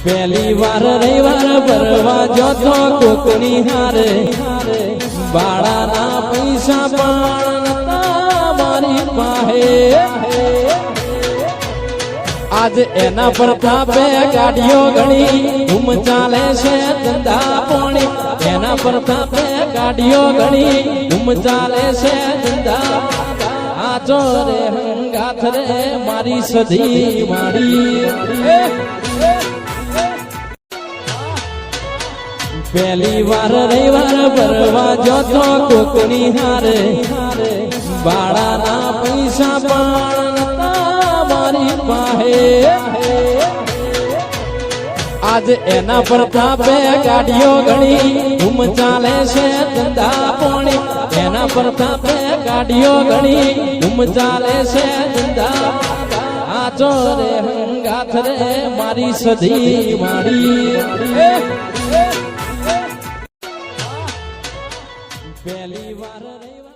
પહેલી વાર રવિવાર ભરવા જોતો કોકની હારે બાળાના પૈસા પણ મારી પાસે આજ એના પ્રતાપે ગાડીઓ ઘણી ધૂમ ચાલે છે ધંધા પોણી એના પ્રતાપે ગાડીઓ ઘણી ધૂમ ચાલે છે ધંધા આજો રે હંગાથ રે મારી સધી માડી પહેલી વાર રવિવાર ભરવા જોતો કોકની હારે બાળાના પૈસા પણ મારી પાસે આજ એના પ્રતાપે ગાડીઓ ઘણી ધૂમ ચાલે છે ધંધા પોણી એના પ્રતાપે ગાડીઓ ઘણી ધૂમ ચાલે છે ધંધા આજો રે હંગાથ રે મારી સધી માડી પહેલી વાર રવિવાર